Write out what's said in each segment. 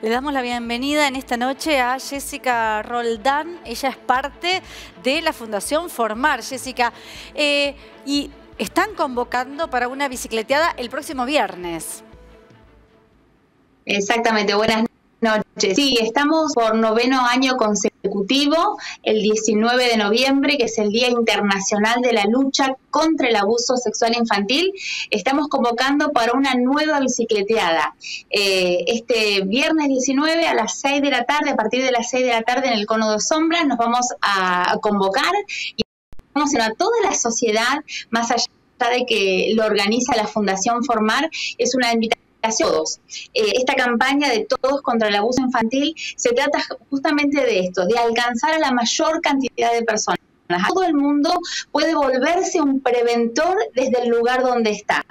Le damos la bienvenida en esta noche a Jessica Roldán. Ella es parte de la Fundación Formar. Jessica, y están convocando para una bicicleteada el próximo viernes. Exactamente, buenas noches. Sí, estamos por 9º año consecutivo, el 19 de noviembre, que es el Día Internacional de la Lucha contra el Abuso Sexual Infantil. Estamos convocando para una nueva bicicleteada. Este viernes 19 a las 6 de la tarde, a partir de las 6 de la tarde en el Cono de Sombras, nos vamos a convocar y vamos a toda la sociedad, más allá de que lo organiza la Fundación Formar, es una invitación a todos. Esta campaña de Todos contra el Abuso Infantil se trata justamente de esto, de alcanzar a la mayor cantidad de personas. Todo el mundo puede volverse un preventor desde el lugar donde está.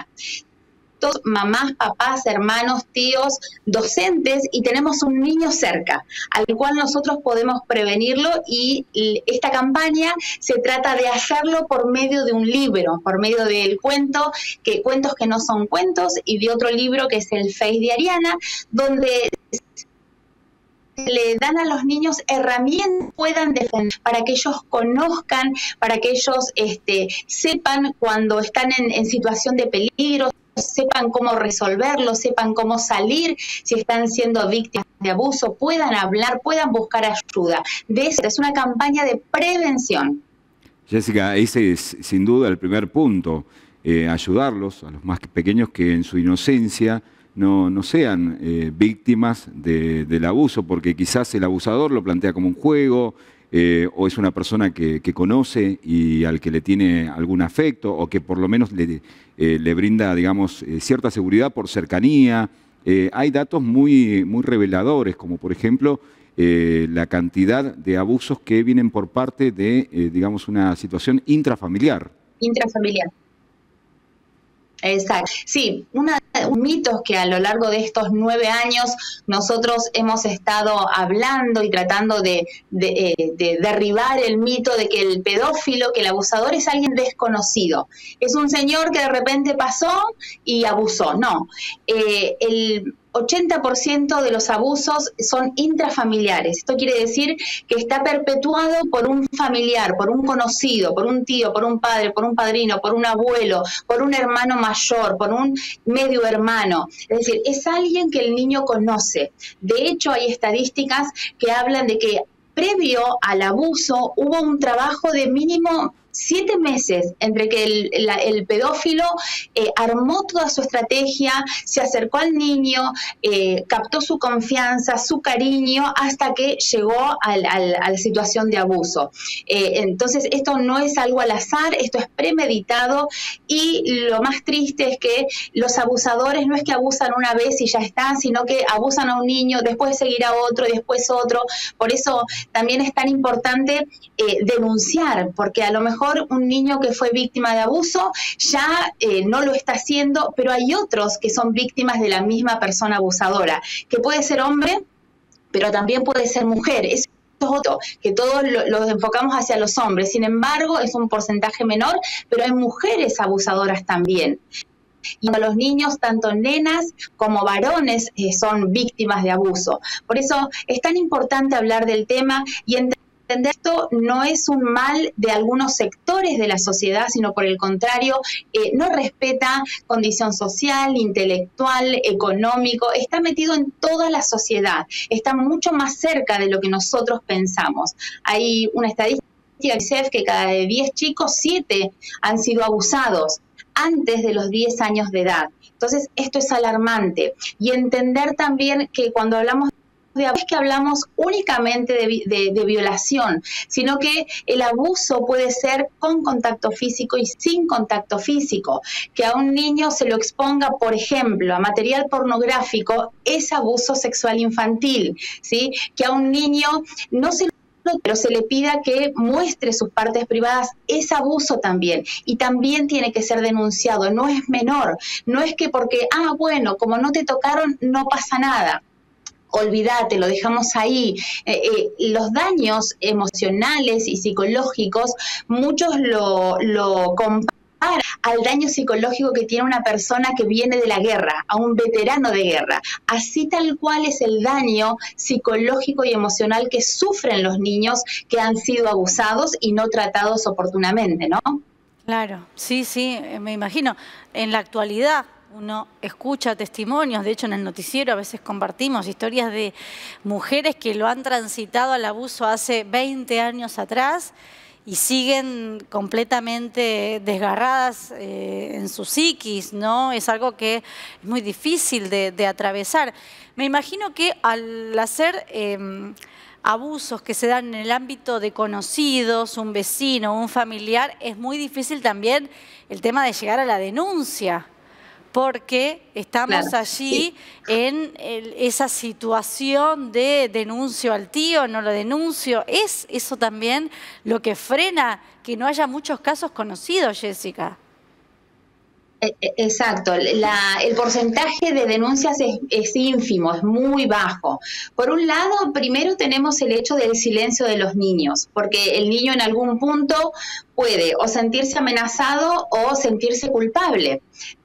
Todos, mamás, papás, hermanos, tíos, docentes, y tenemos un niño cerca, al cual nosotros podemos prevenirlo, y esta campaña se trata de hacerlo por medio de un libro, por medio del cuentos que no son cuentos, y de otro libro que es el Face de Ariana, donde le dan a los niños herramientas que puedan defender, para que ellos conozcan, para que ellos sepan cuando están en situación de peligro, sepan cómo resolverlo, sepan cómo salir si están siendo víctimas de abuso, puedan hablar, puedan buscar ayuda. De eso es una campaña de prevención. Jessica, ese es sin duda el primer punto, ayudarlos a los más pequeños que en su inocencia no sean víctimas del abuso, porque quizás el abusador lo plantea como un juego, o es una persona que conoce y al que le tiene algún afecto, o que por lo menos le brinda, digamos, cierta seguridad por cercanía. Hay datos muy reveladores, como por ejemplo la cantidad de abusos que vienen por parte de, digamos, una situación intrafamiliar. Intrafamiliar. Exacto. Sí, un mito que a lo largo de estos 9 años nosotros hemos estado hablando y tratando de derribar el mito de que el pedófilo, que el abusador es alguien desconocido. Es un señor que de repente pasó y abusó. No, el 80% de los abusos son intrafamiliares. Esto quiere decir que está perpetuado por un familiar, por un conocido, por un tío, por un padre, por un padrino, por un abuelo, por un hermano mayor, por un medio hermano. Es decir, es alguien que el niño conoce. De hecho, hay estadísticas que hablan de que previo al abuso hubo un trabajo de mínimo 7 meses entre que el pedófilo armó toda su estrategia, se acercó al niño, captó su confianza, su cariño, hasta que llegó a la situación de abuso. Entonces, esto no es algo al azar, esto es premeditado, y lo más triste es que los abusadores no es que abusan una vez y ya está, sino que abusan a un niño, después seguirá otro y después otro. Por eso también es tan importante denunciar, porque a lo mejor un niño que fue víctima de abuso ya no lo está haciendo, pero hay otros que son víctimas de la misma persona abusadora, que puede ser hombre, pero también puede ser mujer. Es otro, que todos los enfocamos hacia los hombres, sin embargo es un porcentaje menor, pero hay mujeres abusadoras también. Y a los niños, tanto nenas como varones, son víctimas de abuso. Por eso es tan importante hablar del tema y entender esto no es un mal de algunos sectores de la sociedad, sino por el contrario, no respeta condición social, intelectual, económico, está metido en toda la sociedad, está mucho más cerca de lo que nosotros pensamos. Hay una estadística de UNICEF que cada 10 chicos, 7 han sido abusados antes de los 10 años de edad. Entonces, esto es alarmante. Y entender también que cuando hablamos es que hablamos únicamente de violación, sino que el abuso puede ser con contacto físico y sin contacto físico. Que a un niño se lo exponga, por ejemplo, a material pornográfico, es abuso sexual infantil, ¿sí? Que a un niño no se pero se le pida que muestre sus partes privadas, es abuso también, y también tiene que ser denunciado, no es menor, no es que porque, bueno, como no te tocaron, no pasa nada. Olvídate, lo dejamos ahí. Los daños emocionales y psicológicos, muchos lo comparan al daño psicológico que tiene una persona que viene de la guerra, a un veterano de guerra. Así tal cual es el daño psicológico y emocional que sufren los niños que han sido abusados y no tratados oportunamente, ¿no? Claro, sí, sí, me imagino. En la actualidad uno escucha testimonios, de hecho en el noticiero a veces compartimos historias de mujeres que lo han transitado al abuso hace 20 años atrás y siguen completamente desgarradas en su psiquis, ¿no? Es algo que es muy difícil de atravesar. Me imagino que al hacer abusos que se dan en el ámbito de conocidos, un vecino, un familiar, es muy difícil también el tema de llegar a la denuncia, porque estamos allí en esa situación de denuncio al tío, no lo denuncio. ¿Es eso también lo que frena que no haya muchos casos conocidos, Jessica? Exacto, el porcentaje de denuncias es ínfimo, es muy bajo. Por un lado, primero tenemos el hecho del silencio de los niños, porque el niño en algún punto puede o sentirse amenazado o sentirse culpable.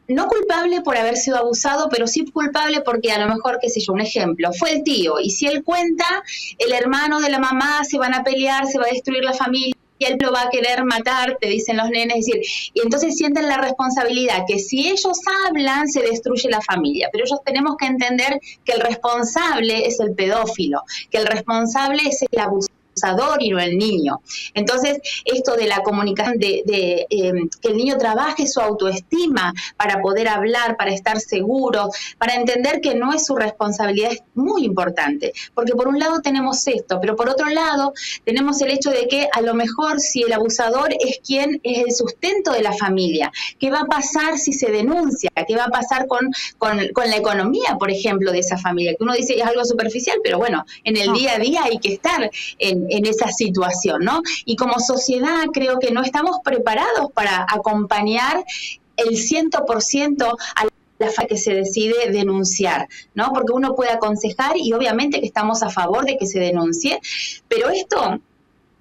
No culpable por haber sido abusado, pero sí culpable porque a lo mejor, qué sé yo, un ejemplo, fue el tío, y si él cuenta, el hermano de la mamá se van a pelear, se va a destruir la familia, y él lo va a querer matar, te dicen los nenes, es decir, y entonces sienten la responsabilidad que si ellos hablan se destruye la familia, pero ellos tenemos que entender que el responsable es el pedófilo, que el responsable es el abusador y no el niño. Entonces, esto de la comunicación, que el niño trabaje su autoestima para poder hablar, para estar seguro, para entender que no es su responsabilidad, es muy importante. Porque por un lado tenemos esto, pero por otro lado tenemos el hecho de que a lo mejor si el abusador es quien es el sustento de la familia, ¿qué va a pasar si se denuncia? ¿Qué va a pasar con la economía, por ejemplo, de esa familia? Que uno dice es algo superficial, pero bueno, en el día a día hay que estar en esa situación, ¿no? Y como sociedad creo que no estamos preparados para acompañar el 100% a la familia que se decide denunciar, ¿no? Porque uno puede aconsejar y obviamente que estamos a favor de que se denuncie, pero esto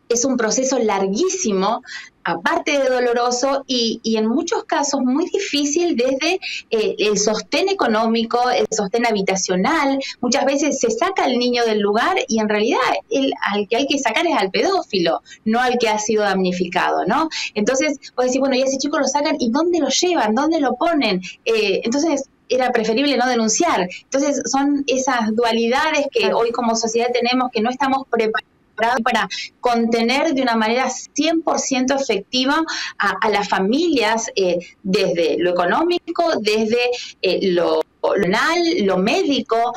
es un proceso larguísimo, aparte de doloroso y en muchos casos muy difícil desde el sostén económico, el sostén habitacional. Muchas veces se saca al niño del lugar y en realidad al que hay que sacar es al pedófilo, no al que ha sido damnificado, ¿no? Entonces, vos decís, bueno, y a ese chico lo sacan, ¿y dónde lo llevan? ¿Dónde lo ponen? Entonces, era preferible no denunciar. Entonces, son esas dualidades que hoy como sociedad tenemos, que no estamos preparados para contener de una manera 100% efectiva a las familias desde lo económico, desde lo anal, lo médico,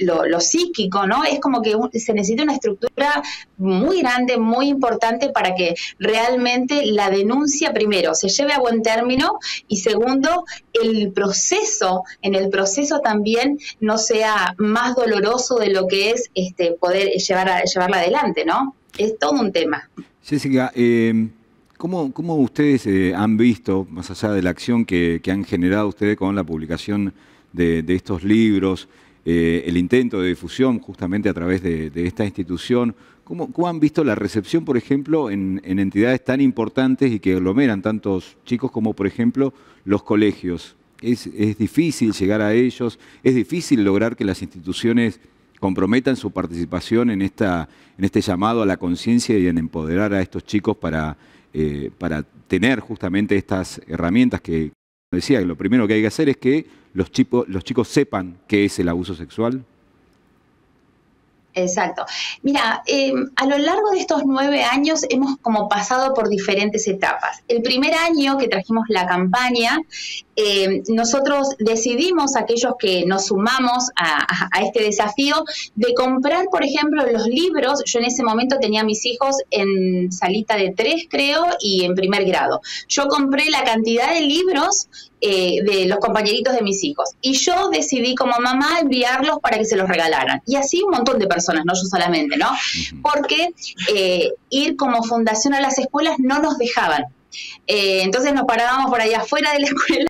lo psíquico, ¿no? Es como que se necesita una estructura muy grande, muy importante para que realmente la denuncia, primero, se lleve a buen término y segundo, en el proceso también no sea más doloroso de lo que es poder llevarla adelante, ¿no? Es todo un tema. Jessica, ¿cómo ustedes han visto, más allá de la acción que han generado ustedes con la publicación de estos libros, el intento de difusión justamente a través de esta institución, ¿cómo han visto la recepción, por ejemplo, en entidades tan importantes y que aglomeran tantos chicos como, por ejemplo, los colegios? ¿Es difícil llegar a ellos? ¿Es difícil lograr que las instituciones comprometan su participación en este llamado a la conciencia y en empoderar a estos chicos para tener justamente estas herramientas que decía que lo primero que hay que hacer es que los chicos sepan qué es el abuso sexual? Exacto. Mira, a lo largo de estos 9 años hemos como pasado por diferentes etapas. El primer año que trajimos la campaña, nosotros decidimos, aquellos que nos sumamos a este desafío, de comprar, por ejemplo, los libros. Yo en ese momento tenía a mis hijos en salita de 3, creo, y en primer grado. Yo compré la cantidad de libros de los compañeritos de mis hijos. Y yo decidí como mamá enviarlos para que se los regalaran. Y así un montón de personas, no yo solamente, ¿no? Porque ir como fundación a las escuelas no nos dejaban. Entonces nos parábamos por ahí afuera de la escuela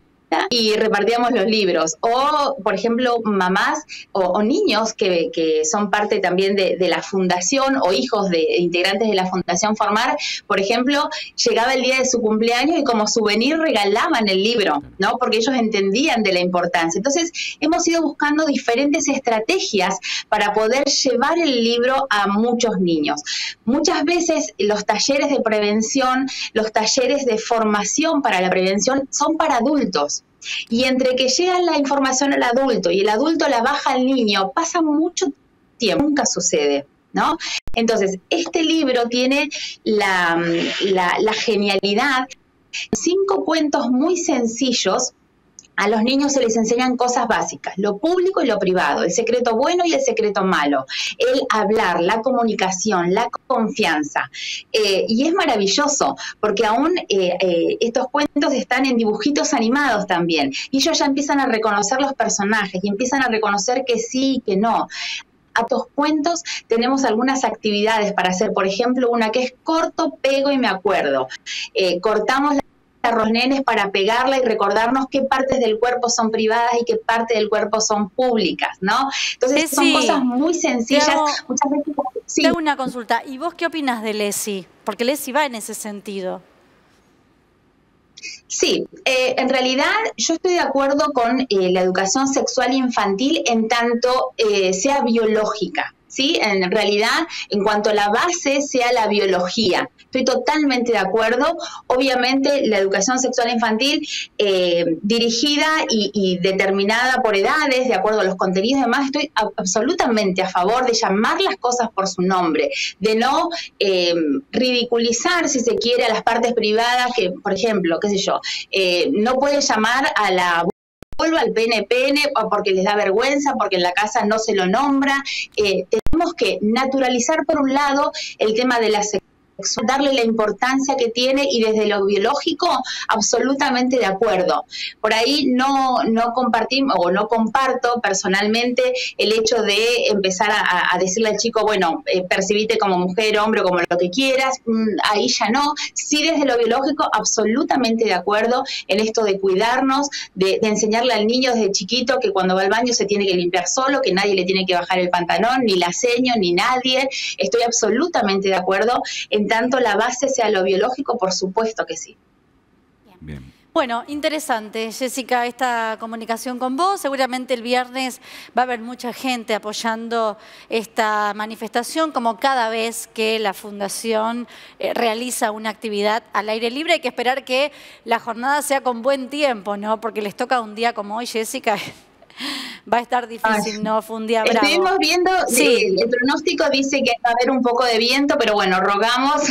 y repartíamos los libros. O, por ejemplo, mamás o niños que son parte también de la fundación o hijos de integrantes de la Fundación Formar, por ejemplo, llegaba el día de su cumpleaños y como souvenir regalaban el libro, ¿no? Porque ellos entendían de la importancia. Entonces, hemos ido buscando diferentes estrategias para poder llevar el libro a muchos niños. Muchas veces los talleres de prevención, los talleres de formación para la prevención son para adultos. Y entre que llega la información al adulto y el adulto la baja al niño, pasa mucho tiempo, nunca sucede, ¿no? Entonces, este libro tiene la genialidad, 5 cuentos muy sencillos. A los niños se les enseñan cosas básicas, lo público y lo privado, el secreto bueno y el secreto malo, el hablar, la comunicación, la confianza. Y es maravilloso, porque aún estos cuentos están en dibujitos animados también, y ellos ya empiezan a reconocer los personajes, y empiezan a reconocer que sí y que no. A estos cuentos tenemos algunas actividades para hacer, por ejemplo, una que es corto, pego y me acuerdo. Cortamos a los nenes para pegarla y recordarnos qué partes del cuerpo son privadas y qué partes del cuerpo son públicas, ¿no? Entonces son cosas muy sencillas. Muchas veces, te hago una consulta. ¿Y vos qué opinas de Lesi? Porque Lesi va en ese sentido. Sí, en realidad yo estoy de acuerdo con la educación sexual infantil en tanto sea biológica. ¿Sí? En realidad, en cuanto a la base sea la biología. Estoy totalmente de acuerdo. Obviamente, la educación sexual infantil dirigida y determinada por edades, de acuerdo a los contenidos y demás, estoy absolutamente a favor de llamar las cosas por su nombre, de no ridiculizar, si se quiere, a las partes privadas, que, por ejemplo, qué sé yo, no puede llamar a la vulva, al pene, porque les da vergüenza, porque en la casa no se lo nombra. Tenemos que naturalizar, por un lado, el tema de la sexualidad, darle la importancia que tiene, y desde lo biológico absolutamente de acuerdo. Por ahí no compartimos o no comparto personalmente el hecho de empezar a decirle al chico, bueno, percibite como mujer, hombre, como lo que quieras. Ahí ya no. Sí, desde lo biológico absolutamente de acuerdo en esto de cuidarnos, de enseñarle al niño desde chiquito que cuando va al baño se tiene que limpiar solo, que nadie le tiene que bajar el pantalón, ni la seño, ni nadie. Estoy absolutamente de acuerdo. En tanto la base sea lo biológico, por supuesto que sí. Bien. Bueno, interesante, Jessica, esta comunicación con vos. Seguramente el viernes va a haber mucha gente apoyando esta manifestación, como cada vez que la Fundación realiza una actividad al aire libre. Hay que esperar que la jornada sea con buen tiempo, ¿no? Porque les toca un día como hoy, Jessica. Va a estar difícil, ¿no? Fue un día bravo. Estuvimos viendo, sí, el pronóstico dice que va a haber un poco de viento, pero bueno, rogamos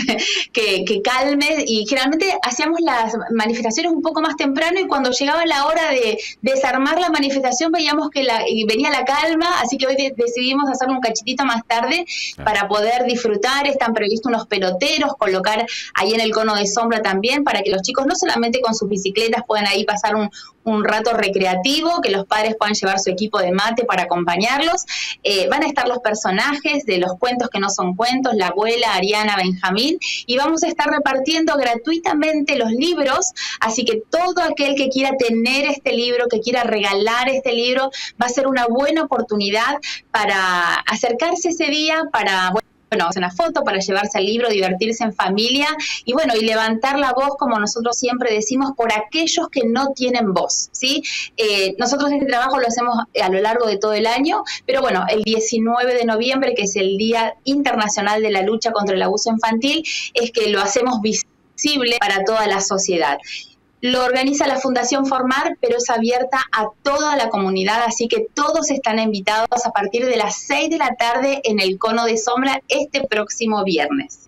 que calme, y generalmente hacíamos las manifestaciones un poco más temprano, y cuando llegaba la hora de desarmar la manifestación veíamos que venía la calma, así que hoy decidimos hacerlo un cachitito más tarde para poder disfrutar. Están previstos unos peloteros, colocar ahí en el cono de sombra también, para que los chicos no solamente con sus bicicletas puedan ahí pasar un rato recreativo, que los padres puedan llevar su equipo de mate para acompañarlos. Van a estar los personajes de los cuentos que no son cuentos, la abuela, Ariana, Benjamín, y vamos a estar repartiendo gratuitamente los libros, así que todo aquel que quiera tener este libro, que quiera regalar este libro, va a ser una buena oportunidad para acercarse ese día, para hacer una foto, para llevarse al libro, divertirse en familia y levantar la voz, como nosotros siempre decimos, por aquellos que no tienen voz, ¿sí? Nosotros este trabajo lo hacemos a lo largo de todo el año, pero bueno, el 19 de noviembre, que es el Día Internacional de la Lucha contra el Abuso Infantil, es que lo hacemos visible para toda la sociedad. Lo organiza la Fundación Formar, pero es abierta a toda la comunidad, así que todos están invitados a partir de las 6 de la tarde en el cono de sombra este próximo viernes.